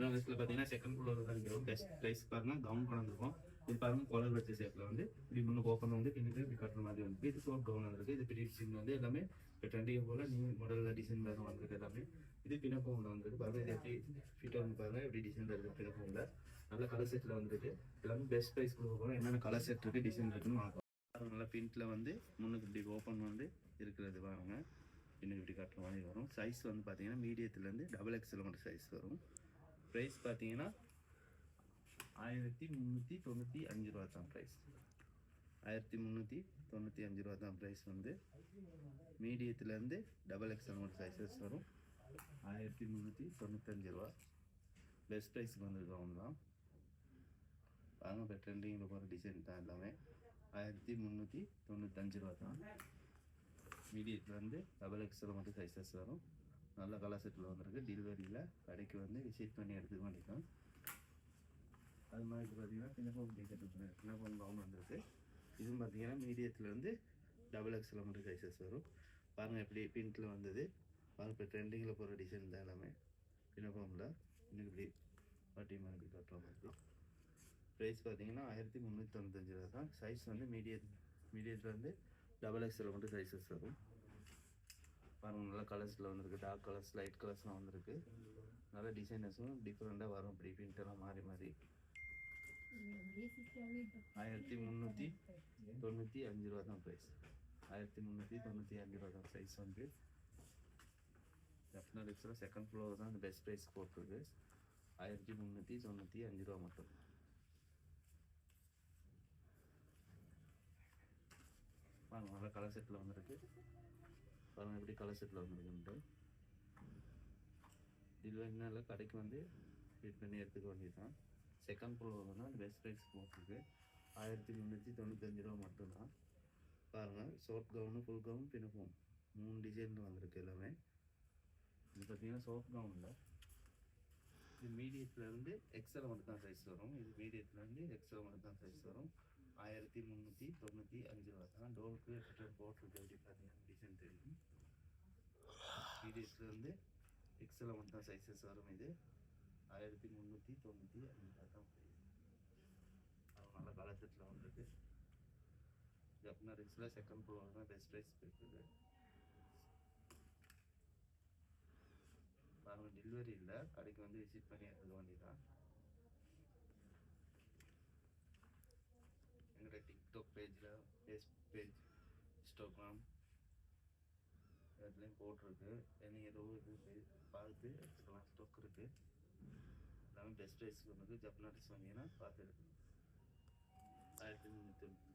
ஜப்னா லிஸ்ட்டில் பார்த்தீங்கன்னா second floor தான் இருக்கிறோம். பெஸ்ட் ப்ரைஸ் பாருங்கள் கவுன் கொண்டிருக்கும். இது பாருங்கள் கொலர் வச்ச ஷேப்பில் வந்து இப்படி முன்னுக்கு ஓப்பன் வந்து பின்னுக்கு இப்படி கட்டுற மாதிரி வந்து இது ஷோட் கவுன் வந்துருக்கு. இது பெரிய டிசைன் வந்து எல்லாமே இப்போ ட்ரெண்டிங் போல் நியூ மாடலில் டிசைன் வேறு வந்துருக்கு எல்லாமே. இது பினப்போவில் வந்துருக்கு பாருங்கள். இது எப்படி ஃபிட்டாக வந்து பாருங்கள் எப்படி டிசைன் இருக்குது பினப்போவில். நல்ல கலர் செட்டில் வந்துருக்கு. எல்லாமே பெஸ்ட் ப்ரைஸ் கொடுக்க போகிறோம். என்னென்ன கலர் செட் இருக்குது டிசைன் இருக்குன்னு வாங்க. நல்லா பின்ட்டில் வந்து முன்னுக்கு இப்படி ஓப்பன் வந்து இருக்கிறது பாருங்கள். பின்னுக்கு இப்படி கட்டுற மாதிரி வரும். சைஸ் வந்து பார்த்தீங்கன்னா மீடியத்துலேருந்து டபுள் எக்ஸ்எல் மட்டும் சைஸ் வரும். ப்ரைஸ் பார்த்தீங்கன்னா 1395 ரூபா தான் ப்ரைஸ். 1395 ரூபா தான் ப்ரைஸ் வந்து. மீடியத்துலேருந்து டபுள் எக்ஸ்எல் மட்டும் சைஸஸ் வரும். 1395 ரூபா பெஸ்ட் ப்ரைஸுக்கு வந்துருக்கவங்க தான் வாங்க. இப்போ ட்ரெண்டிங்கில் போகிற டிசைன் தான் எல்லாமே. 1395 ரூபா தான். மீடியத்தில் வந்து டபுள் எக்ஸ்எல் மட்டும் சைஸஸ் வரும். நல்ல கலர் செட்டில் வந்துருக்கு. டெலிவரியில் கடைக்கு வந்து விசிட் பண்ணி எடுத்துக்க வேண்டியதான். அது மாதிரி பார்த்தீங்கன்னா பினப்போம் பினப்போம் கவுன் வந்துருக்கு. இதுவும் பார்த்தீங்கன்னா மீடியத்துலேருந்து டபுள் எக்ஸ்எல் மட்டும் சைஸஸ் வரும். பாருங்கள் எப்படி பின்ட்டில் வந்தது பாருங்கள். இப்போ ட்ரெண்டிங்கில் போகிற டிசைன் தான் எல்லாமே பினப்போமில். இன்னும் இப்படி பாட்டி மாதிரி கட்டுற மாதிரி. ப்ரைஸ் பார்த்தீங்கன்னா 1395 ரூபா தான். சைஸ் வந்து மீடியத்துலேருந்து டபுள் எக்ஸ்எல் மட்டும் சைஸஸ் வரும். பாருங்கள் நல்லா கலர்ஸில் வந்துருக்கு. டார்க் கலர்ஸ் லைட் கலர்ஸ்லாம் வந்துருக்கு. நல்ல டிசைனர்ஸும் டிஃப்ரெண்ட்டாக வரும். இப்படி பிரிண்டெல்லாம் மாறி மாறி 1395 ரூபா தான் ப்ரைஸ். 1395 ரூபா தான் சைஸ் வந்து. ஜப்னா லிப்ஸில் செகண்ட் ஃப்ளோர் தான் இந்த பெஸ்ட் ப்ரைஸ் போட்டிருக்கு. 1395 ரூபா மட்டும். பாருங்கள் நல்லா கலர் செட்டில் வந்துருக்கு. பாருங்கள் எப்படி கலர் செட்டில் வந்துருக்குன்ட்டு. டெலிவரினால கடைக்கு வந்து ஃபிட் பண்ணி எடுத்துக்க வேண்டியது தான். செகண்ட் ஃப்ளோர் தான் அந்த பெஸ்ட் ப்ரைஸ் போட்டிருக்கு. 1395 ரூபா மட்டும்தான். பாருங்கள் ஷார்ட் கவுனு ஃபுல் கவுன் பினப்போம் 3 டிசைனில் வந்திருக்கு எல்லாமே. இது பார்த்தீங்கன்னா ஷார்ட் கவுனில் இது மீடியத்துலேருந்து எக்ஸ்எல் மட்டும் தான் சைஸ் வரும். இது மீடியத்துலேருந்து எக்ஸ்எல் மட்டும் தான் சைஸ் வரும். 1395 ரூபா தான். டோருக்கு போட்டிருக்கு எப்படி பார்த்தீங்கன்னா டிசைன் தெரியும். மீடியத்துலேருந்து எக்ஸ்எல் மட்டும் தான் சைஸஸ் வரும். இது 1395 ரூபா தான் ப்ரைஸ். நல்ல கலர் செட்டில் வந்துருக்கு. ஜப்னா ரிக்ஸில் செகண்ட் ஃப்ளோர் தான் பெஸ்ட் ப்ரைஸ் இருக்குது. பாருங்கள் டெலிவரி இல்லை கடைக்கு வந்து விசிட் பண்ணி எடுத்துக்க வேண்டியதான். எங்களோட டிக்டாக் பேஜில் ஃபேஸ்புக் பேஜ் இன்ஸ்டாகிராம் எல்லாத்துலேயும் போட்டிருக்கு. நீங்கள் ஏதோ இது பார்த்து எடுத்துக்கலாம். ஸ்டாக் இருக்குது எல்லாமே பெஸ்ட் ப்ரைஸுக்கு வந்து ஜப்னா ட்ரெஸ் வந்தீங்கன்னா பார்த்து எடுக்கணும். 1395